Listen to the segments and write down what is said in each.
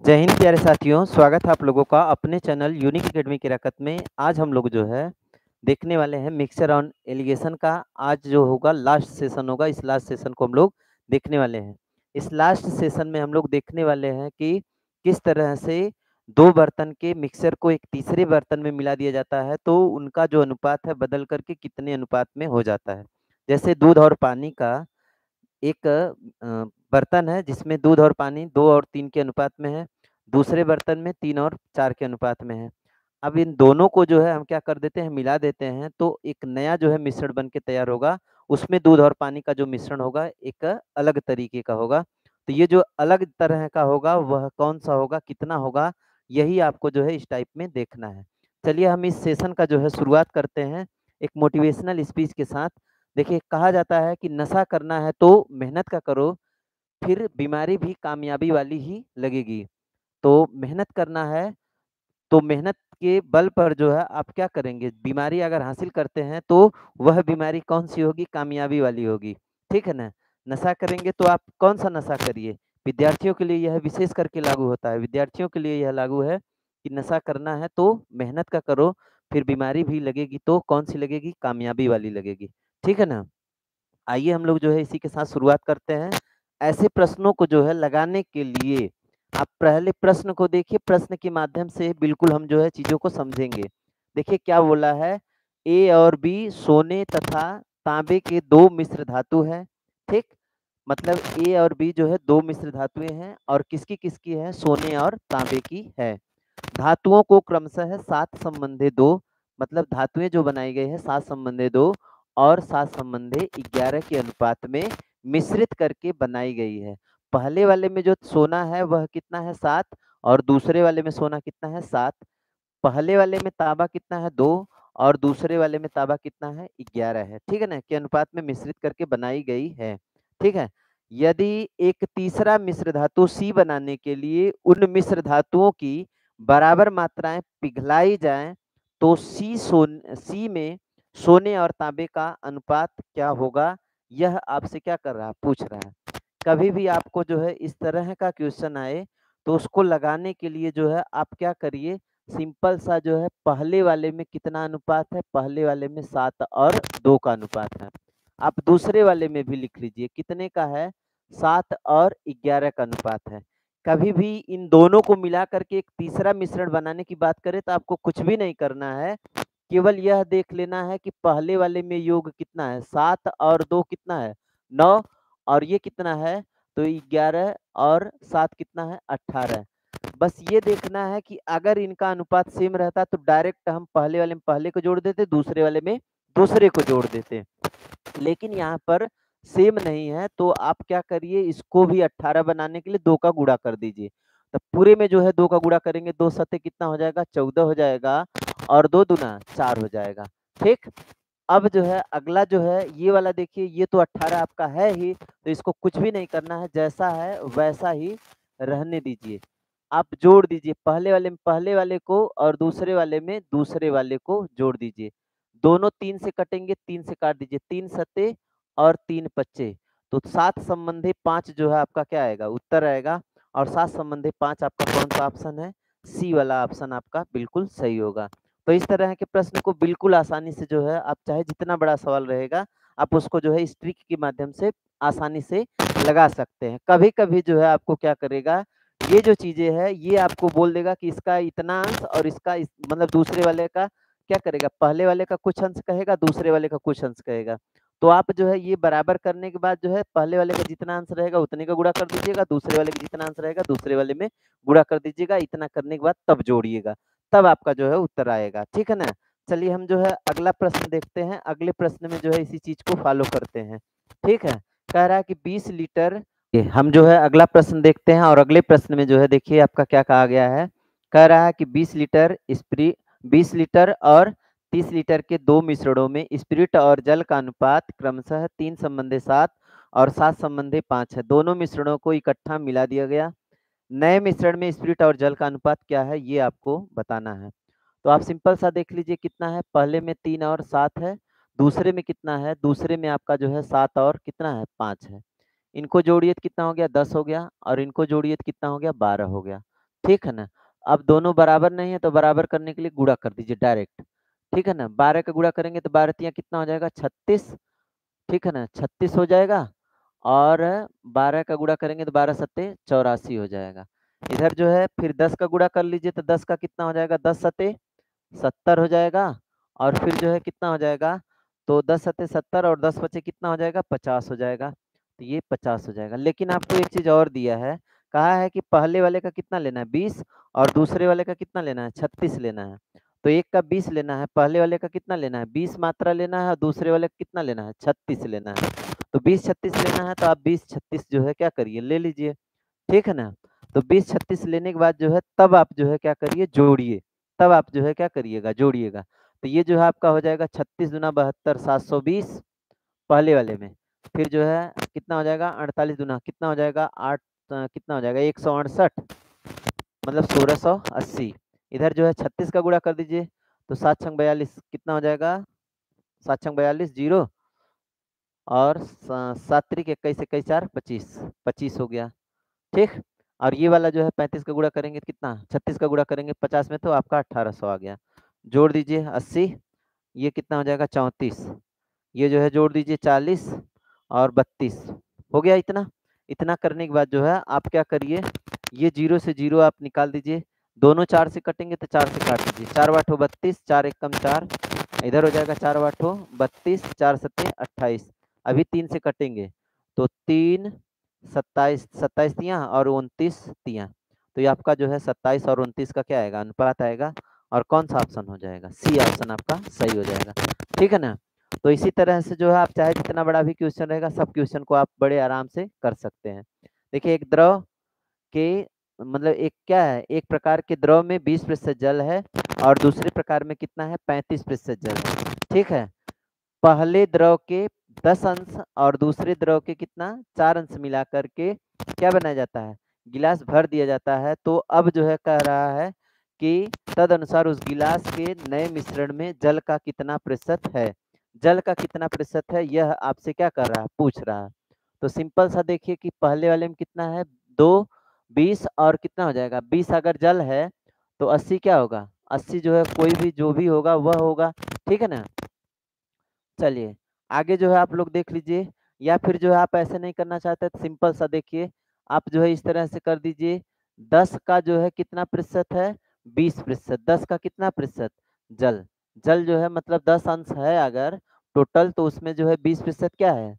जय हिंद प्यारे साथियों, स्वागत है आप लोगों का अपने चैनल यूनिक एकेडमी की रकत में। आज हम लोग जो है देखने वाले हैं मिक्सचर ऑन एलिगेशन का। आज जो होगा लास्ट सेशन होगा, इस लास्ट सेशन को हम लोग देखने वाले हैं। इस लास्ट सेशन में हम लोग देखने वाले हैं कि किस तरह से दो बर्तन के मिक्सचर को एक तीसरे बर्तन में मिला दिया जाता है तो उनका जो अनुपात है बदल करके कितने अनुपात में हो जाता है। जैसे दूध और पानी का एक बर्तन है जिसमें दूध और पानी 2 और 3 के अनुपात में है, दूसरे बर्तन में 3 और 4 के अनुपात में है। अब इन दोनों को जो है हम क्या कर देते हैं, मिला देते हैं तो एक नया जो है मिश्रण बन के तैयार होगा। उसमें दूध और पानी का जो मिश्रण होगा एक अलग तरीके का होगा। तो ये जो अलग तरह का होगा वह कौन-सा होगा, कितना होगा, यही आपको जो है इस टाइप में देखना है। चलिए हम इस सेशन का जो है शुरुआत करते हैं एक मोटिवेशनल स्पीच के साथ। देखिए कहा जाता है कि नशा करना है तो मेहनत का करो, फिर बीमारी भी कामयाबी वाली ही लगेगी। तो मेहनत करना है तो मेहनत के बल पर जो है आप क्या करेंगे, बीमारी अगर हासिल करते हैं तो वह बीमारी कौन-सी होगी, कामयाबी वाली होगी। ठीक है ना? नशा करेंगे तो आप कौन-सा नशा करिए। विद्यार्थियों के लिए यह विशेष करके लागू होता है। विद्यार्थियों के लिए यह लागू है कि नशा करना है तो मेहनत का करो, फिर बीमारी भी लगेगी तो कौन-सी लगेगी, कामयाबी वाली लगेगी। ठीक है ना? आइए हम लोग जो है इसी के साथ शुरुआत करते हैं। ऐसे प्रश्नों को जो है लगाने के लिए आप पहले प्रश्न को देखिए, प्रश्न के माध्यम से बिल्कुल हम जो है चीज़ों को समझेंगे। देखिए क्या बोला है, ए और बी सोने तथा तांबे के 2 मिश्र धातु हैं, ठीक? मतलब ए और बी जो है 2 मिश्र धातुएँ हैं और किसकी-किसकी है, सोने और तांबे की है। धातुओं को क्रमशः 7 संबंधे 2 मतलब धातुएँ जो बनाई गई है 7 संबंधे 2 और 7 संबंधे 11 के अनुपात में मिश्रित करके बनाई गई है। पहले वाले में जो सोना है वह कितना है 7 और दूसरे वाले में सोना कितना है 7। पहले वाले में तांबा कितना है 2 और दूसरे वाले में तांबा कितना है 11 है। ठीक है ना? के अनुपात में मिश्रित करके बनाई गई है। ठीक है? यदि एक तीसरा मिश्र धातु सी बनाने के लिए उन मिश्र धातुओं की बराबर मात्राएँ पिघलाई जाएँ, तो सी में सोने और तांबे का अनुपात क्या होगा? यह आपसे क्या कर रहा है? पूछ रहा है। कभी भी आपको जो है इस तरह का क्वेश्चन आए, तो उसको लगाने के लिए जो है आप क्या करिए, सिंपल सा जो है पहले वाले में कितना अनुपात है? पहले वाले में 7 और 2 का अनुपात है। आप दूसरे वाले में भी लिख लीजिए कितने का है? 7 और 11 का अनुपात है। कभी भी इन दोनों को मिला करके एक तीसरा मिश्रण बनाने की बात करें तो आपको कुछ भी नहीं करना है। केवल यह देख लेना है कि पहले वाले में योग कितना है, 7 और 2 कितना है, 9 और ये कितना है, तो 11 और 7 कितना है, 18। बस ये देखना है कि अगर इनका अनुपात सेम रहता तो डायरेक्ट हम पहले वाले में पहले को जोड़ देते, दूसरे वाले में दूसरे को जोड़ देते। लेकिन यहाँ पर सेम नहीं है तो आप क्या करिए, इसको भी 18 बनाने के लिए 2 का गुणा कर दीजिए। तो पूरे में जो है 2 का गुणा करेंगे, 2 सत्ते कितना हो जाएगा, 14 हो जाएगा और 2 दूना 4 हो जाएगा। ठीक? अब जो है अगला जो है ये वाला देखिए, ये तो 18 आपका है ही, तो इसको कुछ भी नहीं करना है, जैसा है वैसा ही रहने दीजिए। आप जोड़ दीजिए, पहले वाले में पहले वाले को और दूसरे वाले में दूसरे वाले को जोड़ दीजिए। दोनों 3 से कटेंगे, 3 से काट दीजिए, 3 सत्ते और 3 पच्चे, तो 7 संबंधी 5 जो है आपका क्या आएगा, उत्तर आएगा। और 7 संबंधी 5 आपका कौन-सा ऑप्शन है? सी वाला ऑप्शन आपका बिल्कुल सही होगा। तो इस तरह के प्रश्न को बिल्कुल आसानी से जो है आप चाहे जितना बड़ा सवाल रहेगा, आप उसको जो है इस ट्रिक के माध्यम से आसानी से लगा सकते हैं। कभी-कभी जो है आपको क्या करेगा, ये जो चीज़ें हैं, ये आपको बोल देगा कि इसका इतना अंश और इसका इस मतलब दूसरे वाले का क्या करेगा, पहले वाले का कुछ अंश कहेगा, दूसरे वाले का कुछ अंश कहेगा। तो आप जो है ये बराबर करने के बाद जो है पहले वाले का जितना अंश रहेगा उतने का गुणा कर दीजिएगा, दूसरे वाले का जितना अंश रहेगा दूसरे वाले में गुणा कर दीजिएगा। इतना करने के बाद तब जोड़िएगा, तब आपका जो है उत्तर आएगा। ठीक है ना? चलिए हम जो है अगला प्रश्न देखते हैं। अगले प्रश्न में जो है इसी चीज़ को फ़ॉलो करते हैं। ठीक है? कह रहा है कि 20 लीटर ये हम जो है अगला प्रश्न देखते हैं और अगले प्रश्न में जो है देखिए आपका क्या कहा गया है। कह रहा है कि 20 लीटर और 30 लीटर के 2 मिश्रणों में स्पिरिट और जल का अनुपात क्रमशः 3 संबंधी 7 और 7 संबंधी 5 है। दोनों मिश्रणों को इकट्ठा मिला दिया गया। नए मिश्रण में स्पिरिट और जल का अनुपात क्या है, ये आपको बताना है। तो आप सिंपल सा देख लीजिए कितना है, पहले में 3 और 7 है, दूसरे में कितना है, दूसरे में आपका जो है 7 और कितना है, 5 है। इनको जोड़िए तो कितना हो गया, 10 हो गया और इनको जोड़िए तो कितना हो गया, 12 हो गया। ठीक है ना? अब दोनों बराबर नहीं है तो बराबर करने के लिए गुणा कर दीजिए डायरेक्ट, ठीक है ना? 12 का गुणा करेंगे तो 12 तियाँ कितना हो जाएगा 36, ठीक है ना? 36 हो जाएगा और 12 का गुणा करेंगे तो 12 सत्ते 84 हो जाएगा। इधर जो है फिर 10 का गुणा कर लीजिए तो 10 का कितना हो जाएगा 10 सत्ते 70 हो जाएगा और फिर जो है कितना हो जाएगा, तो 10 सत्ते 70 और 10 बचे कितना हो जाएगा 50 हो जाएगा। तो ये 50 हो जाएगा। लेकिन आपको एक चीज़ और दिया है, कहा है कि पहले वाले का कितना लेना है 20 और दूसरे वाले का कितना लेना है 36 लेना है। तो एक का 20 लेना है, पहले वाले का कितना लेना है 20 मात्रा लेना है और दूसरे वाले का कितना लेना है 36 लेना है। तो 20-36 लेना है तो आप 20-36 जो है क्या करिए ले लीजिए, ठीक है ना? तो 20-36 लेने के बाद जो है तब आप जो है क्या करिए जोड़िए, तब आप जो है क्या करिएगा जोड़िएगा। तो ये जो है आपका हो जाएगा 36 दूना 72 720 पहले वाले में। फिर जो है कितना हो जाएगा 48 दूना कितना हो जाएगा 8 कितना हो जाएगा 168 मतलब 1680। इधर जो है 36 का गुणा कर दीजिए तो 7 छंग 42 कितना हो जाएगा 7 छंग 42 जीरो और 7 त्रिक 21 21 4 25 25 हो गया, ठीक। और ये वाला जो है 35 का गुणा करेंगे तो कितना 36 का गुणा करेंगे 50 में तो आपका 1800 आ गया। जोड़ दीजिए 80, ये कितना हो जाएगा 34, ये जो है जोड़ दीजिए 40 और 32 हो गया। इतना इतना करने के बाद जो है आप क्या करिए, ये 0 से 0 आप निकाल दीजिए, दोनों 4 से कटेंगे तो 4 से काट दीजिए, 4 बाठो 32 4 एक कम 4, इधर हो जाएगा 4 बाठो 32 4 सत्ते 28, अभी 3 से कटेंगे तो 3 27 27 तियाँ और 29 तियाँ, तो ये आपका जो है 27 और 29 का क्या आएगा अनुपात आएगा और कौन सा ऑप्शन हो जाएगा सी ऑप्शन आपका सही हो जाएगा, ठीक है ना। तो इसी तरह से जो है आप चाहे जितना बड़ा भी क्वेश्चन रहेगा सब क्वेश्चन को आप बड़े आराम से कर सकते हैं। देखिए एक द्रव के मतलब एक क्या है, एक प्रकार के द्रव में 20% जल है और दूसरे प्रकार में कितना है 35% जल है, ठीक है। पहले द्रव के 10 अंश और दूसरे द्रव के कितना 4 अंश मिला करके क्या बनाया जाता है गिलास भर दिया जाता है। तो अब जो है कह रहा है कि तदनुसार उस गिलास के नए मिश्रण में जल का कितना प्रतिशत है, जल का कितना प्रतिशत है यह आपसे क्या कर रहा है पूछ रहा है। तो सिंपल सा देखिए कि पहले वाले में कितना है 2 20 और कितना हो जाएगा 20 अगर जल है तो 80 क्या होगा 80 जो है कोई भी जो भी होगा वह होगा, ठीक है ना। चलिए आगे जो है आप लोग देख लीजिए, या फिर जो है आप ऐसे नहीं करना चाहते तो सिंपल सा देखिए आप जो है इस तरह से कर दीजिए 10 का जो है कितना प्रतिशत है 20%, 10 का कितना प्रतिशत जल, जल जो है मतलब 10 अंश है अगर टोटल तो उसमें जो है 20% क्या है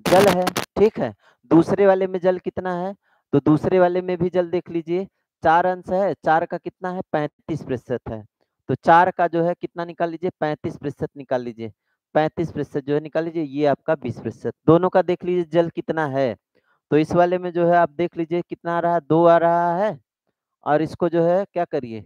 जल है, ठीक है। दूसरे वाले में जल कितना है तो दूसरे वाले में भी जल देख लीजिए 4 अंश है, 4 का कितना है 35% है, तो 4 का जो है कितना निकाल लीजिए 35% निकाल लीजिए, 35% जो है निकाल लीजिए, ये आपका 20%, दोनों का देख लीजिए जल कितना है। तो इस वाले में जो है आप देख लीजिए कितना आ रहा है 2 आ रहा है और इसको जो है क्या करिए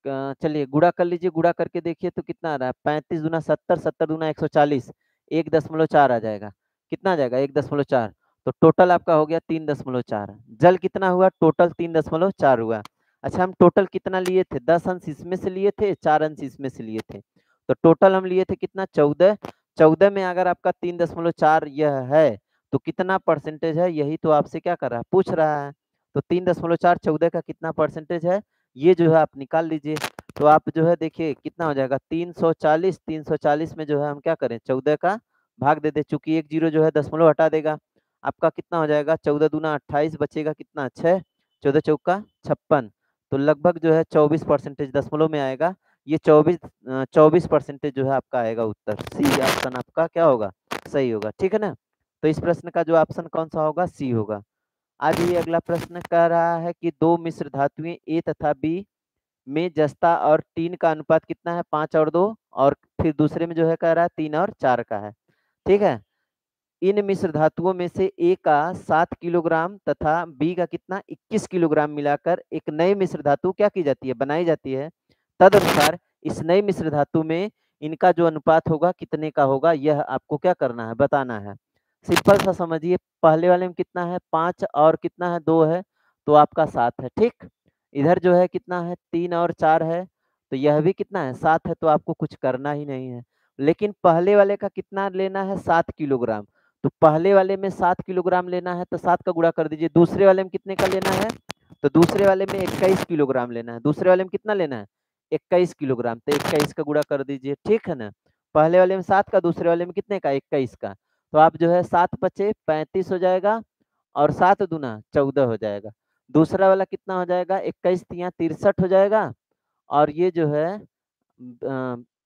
चलिए गुणा कर लीजिए, गुणा करके देखिए तो कितना आ रहा है 35 दूना 70 70 दूना 140 1.4 आ जाएगा, कितना आ जाएगा 1.4, तो टोटल आपका हो गया 3.4, जल कितना हुआ टोटल 3.4 हुआ। अच्छा हम टोटल कितना लिए थे 10 अंश इसमें से लिए थे 4 अंश इसमें से लिए थे, तो टोटल हम लिए थे कितना 14, 14 में अगर आपका 3.4 यह है तो कितना परसेंटेज है यही तो आपसे क्या कर रहा है पूछ रहा है। तो 3.4 14 का कितना परसेंटेज है ये जो है आप निकाल लीजिए। तो आप जो है देखिए कितना हो जाएगा 340, 340 में जो है हम क्या करें 14 का भाग दे दे, चूंकि एक जीरो जो है दशमलव हटा देगा, आपका कितना हो जाएगा 14 दूना 28 बचेगा कितना 6, 14 चौका 56, तो लगभग जो है 24% दशमलव में आएगा, ये 24% जो है आपका आएगा उत्तर, सी ऑप्शन आपका क्या होगा सही होगा, ठीक है ना। तो इस प्रश्न का जो ऑप्शन कौन सा होगा सी होगा। आज ये अगला प्रश्न कह रहा है कि दो मिश्र धातुएं ए तथा बी में जस्ता और टीन का अनुपात कितना है 5 और 2, और फिर दूसरे में जो है कह रहा है 3 और 4 का है, ठीक है। इन मिश्र धातुओं में से ए का 7 किलोग्राम तथा बी का कितना 21 किलोग्राम मिलाकर एक नई मिश्र धातु क्या की जाती है बनाई जाती है, तदनुसार इस नई मिश्र धातु में इनका जो अनुपात होगा कितने का होगा यह आपको क्या करना है बताना है। सिंपल सा समझिए पहले वाले में कितना है 5 और कितना है 2 है तो आपका 7 है, ठीक। इधर जो है कितना है 3 और 4 है तो यह भी कितना है 7 है, तो आपको कुछ करना ही नहीं है। लेकिन पहले वाले का कितना लेना है 7 किलोग्राम, तो पहले वाले में 7 किलोग्राम लेना है तो 7 का गुणा कर दीजिए, दूसरे वाले में कितने का लेना है तो दूसरे वाले में 21 किलोग्राम लेना है। दूसरे वाले में कितना लेना है? 21 किलोग्राम। तो 21 का गुणा कर दीजिए, ठीक है ना? पहले वाले में 7 का, दूसरे वाले में कितने का? 21 का। तो आप जो है 7 पचे 35 हो जाएगा और 7 दूना 14 हो जाएगा। दूसरा वाला कितना हो जाएगा? 21 तिया 63 हो जाएगा और ये जो है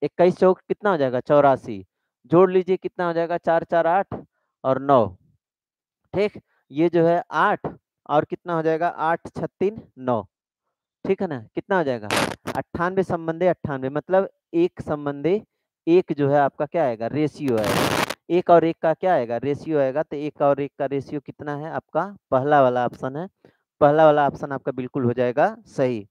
21 चौक कितना हो जाएगा? 84। जोड़ लीजिए कितना हो जाएगा? 4 4 8 और 9, ठीक। ये जो है 8 और कितना हो जाएगा? 8 छत्तीन 9, ठीक है ना? कितना हो जाएगा? 98 संबंधी 98, मतलब एक संबंधी एक जो है आपका क्या आएगा? रेशियो आएगा। एक और एक का क्या आएगा? रेशियो आएगा। तो एक और एक का रेशियो कितना है आपका? पहला वाला ऑप्शन है। पहला वाला ऑप्शन आपका बिल्कुल हो जाएगा सही।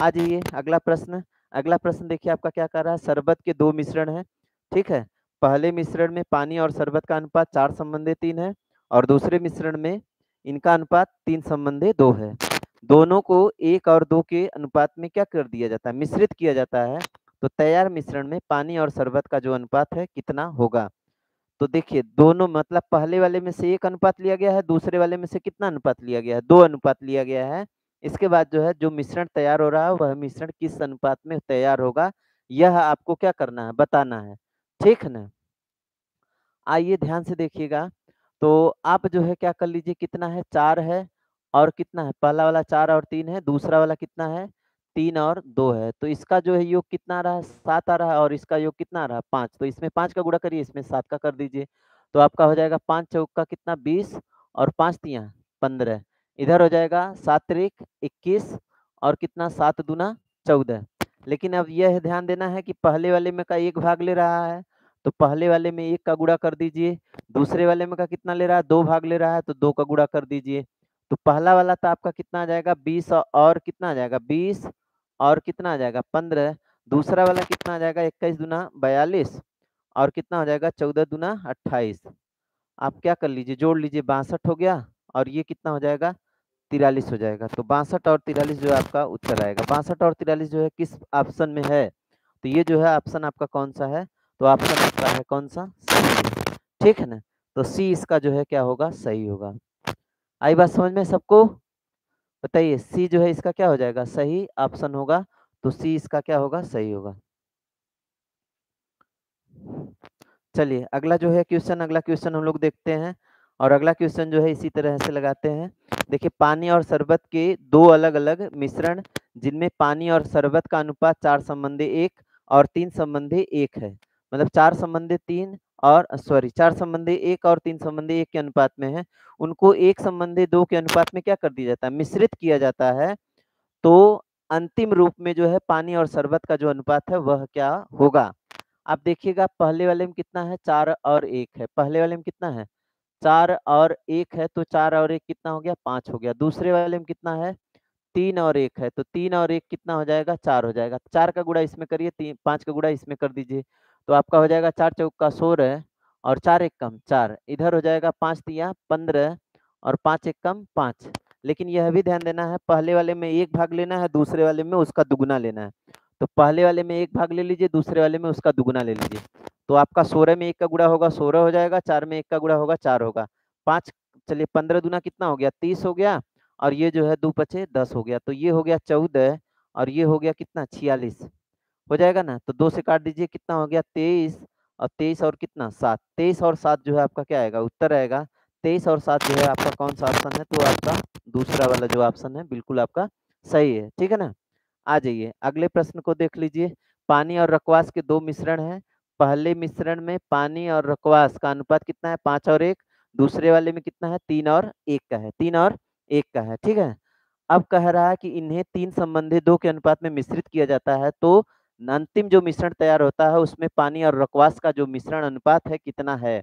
आ जाइए अगला प्रश्न। अगला प्रश्न देखिए आपका क्या कर रहा है? शरबत के दो मिश्रण है, ठीक है। पहले मिश्रण में पानी और शरबत का अनुपात 4 संबंधी 3 है और दूसरे मिश्रण में इनका अनुपात 3 संबंधी 2 है। दोनों को 1 और 2 के अनुपात में क्या कर दिया जाता है? मिश्रित किया जाता है। तो तैयार मिश्रण में पानी और शरबत का जो अनुपात है कितना होगा? तो देखिए दोनों मतलब पहले वाले में से 1 अनुपात लिया गया है, दूसरे वाले में से कितना अनुपात लिया गया है? 2 अनुपात लिया गया है। इसके बाद जो है जो मिश्रण तैयार हो रहा है वह मिश्रण किस अनुपात में तैयार होगा, यह आपको क्या करना है? बताना है, ठीक है ना? आइए ध्यान से देखिएगा। तो आप जो है क्या कर लीजिए, कितना है? 4 है और कितना है? पहला वाला 4 और 3 है, दूसरा वाला कितना है? 3 और 2 है। तो इसका जो है योग कितना आ रहा है? 7 आ रहा है और इसका योग कितना आ रहा है? 5। तो इसमें 5 का गुणा करिए, इसमें 7 का कर दीजिए। तो आपका हो जाएगा 5 चौक का कितना? 20 और 5 तिया 15। इधर हो जाएगा 7 त्रिक 21 और कितना? 7 दूना 14। लेकिन अब यह ध्यान देना है कि पहले वाले में का 1 भाग ले रहा है, तो पहले वाले में 1 का गुणा कर दीजिए। दूसरे वाले में का कितना ले रहा है? 2 भाग ले रहा है, तो 2 का गुणा कर दीजिए। तो पहला वाला तो आपका कितना आ जाएगा? 20 और कितना आ जाएगा? 20 और कितना आ जाएगा? 15। दूसरा वाला कितना आ जाएगा? 21 दूना 42 और कितना हो जाएगा? 14 दूना 28। आप क्या कर लीजिए, जोड़ लीजिए, 62 हो गया और ये कितना हो जाएगा? 43 हो जाएगा। तो 62 और 43 जो है आपका उत्तर आएगा। 62 और 43 जो है किस ऑप्शन में है? तो ये जो है ऑप्शन आपका कौन सा है? तो ऑप्शन आपका है कौन सा? सी, ठीक है ना? तो सी इसका जो है क्या होगा? सही होगा। आई बात समझ में सबको? बताइए सी जो है इसका क्या हो जाएगा? सही ऑप्शन होगा। तो सी इसका क्या होगा? सही होगा। चलिए अगला जो है क्वेश्चन, अगला क्वेश्चन हम लोग देखते हैं और अगला क्वेश्चन जो है इसी तरह से लगाते हैं। देखिए पानी और शरबत के दो अलग-अलग मिश्रण जिनमें पानी और शरबत का अनुपात 4 संबंधी 1 और 3 संबंधी 1 है। मतलब 4 संबंधी 3 और 4 संबंधी 1 और 3 संबंधी 1 के अनुपात में है। उनको 1 संबंधी 2 के अनुपात में क्या कर दिया जाता है? मिश्रित किया जाता है। तो अंतिम रूप में जो है पानी और शरबत का जो अनुपात है वह क्या होगा? आप देखिएगा पहले वाले में कितना है? 4 और 1 है। पहले वाले में कितना है? 4 और 1 है, तो 4 और 1 कितना हो गया? 5 हो गया। दूसरे वाले में कितना है? 3 और 1 है, तो 3 और 1 कितना हो जाएगा? 4 हो जाएगा। 4 का गुणा इसमें करिए, 5 का गुणा इसमें कर दीजिए। तो आपका हो जाएगा 4 चौका 16 और 4 एक कम 4। इधर हो जाएगा 5 तिया 15 और 5 एक कम 5। लेकिन यह भी ध्यान देना है, पहले वाले में 1 भाग लेना है, दूसरे वाले में उसका दुगुना लेना है। तो पहले वाले में 1 भाग ले लीजिए, दूसरे वाले में उसका दुगुना ले लीजिए। तो आपका 16 में 1 का गुणा होगा 16 हो जाएगा, 4 में 1 का गुणा होगा 4 होगा। 5 चलिए 15 दूना कितना हो गया? 30 हो गया और ये जो है 2 पचे 10 हो गया। तो ये हो गया 14 और ये हो गया कितना? 46 हो जाएगा ना? तो 2 से काट दीजिए, कितना हो गया? 23 और 23 और कितना? 7। 23 और 7 जो है आपका क्या आएगा? उत्तर आएगा। 23 और 7 जो है आपका कौन सा ऑप्शन है? तो आपका दूसरा वाला जो ऑप्शन है बिल्कुल आपका सही है, ठीक है ना? आ जाइए अगले प्रश्न को देख लीजिए। पानी और रकवास के दो मिश्रण हैं। पहले मिश्रण में पानी और रकवास का अनुपात कितना है? 5 और 1। दूसरे वाले में कितना है? 3 और 1 का है। 3 और 1 का है, ठीक है। अब कह रहा है कि इन्हें 3 संबंधी 2 के अनुपात में मिश्रित किया जाता है, तो अंतिम जो मिश्रण तैयार होता है उसमें पानी और रकवास का जो मिश्रण अनुपात है कितना है?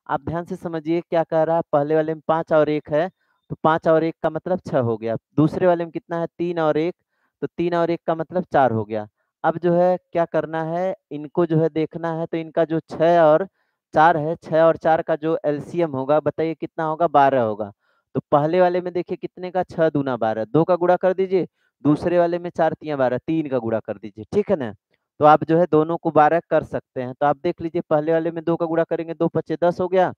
आप ध्यान से समझिए क्या कह रहा है। पहले वाले में 5 और 1 है, तो 5 और 1 का मतलब 6 हो गया। दूसरे वाले में कितना है? 3 और 1, तो 3 और 1 का मतलब 4 हो गया। अब जो है क्या करना है, इनको जो है देखना है, तो इनका जो 6 और 4 है, 6 और 4 का जो एलसीएम होगा बताइए कितना होगा? 12 होगा। तो पहले वाले में देखिए कितने का? 6 दूना 12, 2 का गुणा कर दीजिए। दूसरे वाले में 4 तिया 12, 3 का गुणा कर दीजिए, ठीक है ना? तो आप जो है दोनों को 12 कर सकते हैं। तो आप देख लीजिए पहले वाले में 2 का गुणा करेंगे, 2 पचे 10 हो गया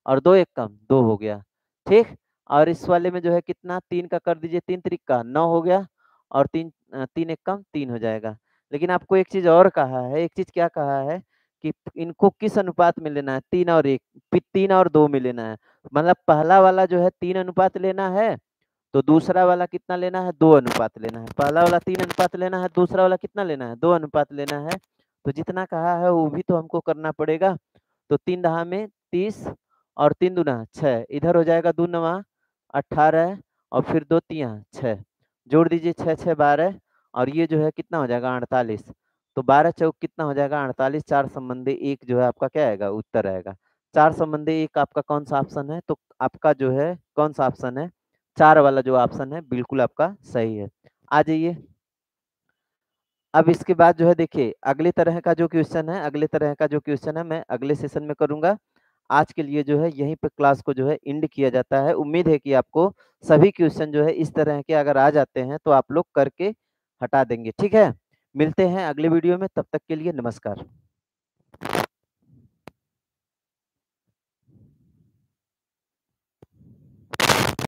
और 2 एक कम 2 हो गया, ठीक। और इस वाले में जो है कितना 3 का कर दीजिए, 3 त्रिक का 9 हो गया और 3 एक कम 3 हो जाएगा। लेकिन आपको एक चीज़ और कहा है, एक चीज़ क्या कहा है कि इनको किस अनुपात में लेना है, 3 और 1 फिर 3 और 2 में लेना है। मतलब पहला वाला जो है 3 अनुपात लेना है, तो दूसरा वाला कितना लेना है, 2 अनुपात लेना है। पहला वाला 3 अनुपात लेना है, दूसरा वाला कितना लेना है, 2 अनुपात लेना है। तो जितना कहा है वो भी तो हमको करना पड़ेगा। तो 3 दहा में 30 और 3 दूना 6, इधर हो जाएगा 2 नवा 18 और फिर 2 तिया 6, जोड़ दीजिए 6 6 12 और ये जो है कितना हो जाएगा 48। तो 12 चौक कितना हो जाएगा 48, 4 संबंधी 1 जो है आपका क्या आएगा, उत्तर आएगा। 4 संबंधी 1 आपका कौन सा ऑप्शन है, तो आपका जो है कौन सा ऑप्शन है, 4 वाला जो ऑप्शन है बिल्कुल आपका सही है। आ जाइए। अब इसके बाद जो है देखिए अगले तरह का जो क्वेश्चन है, अगले तरह का जो क्वेश्चन है मैं अगले सेशन में करूँगा। आज के लिए जो है यहीं पे क्लास को जो है एंड किया जाता है। उम्मीद है कि आपको सभी क्वेश्चन जो है इस तरह के अगर आ जाते हैं तो आप लोग करके हटा देंगे, ठीक है? मिलते हैं अगले वीडियो में, तब तक के लिए नमस्कार।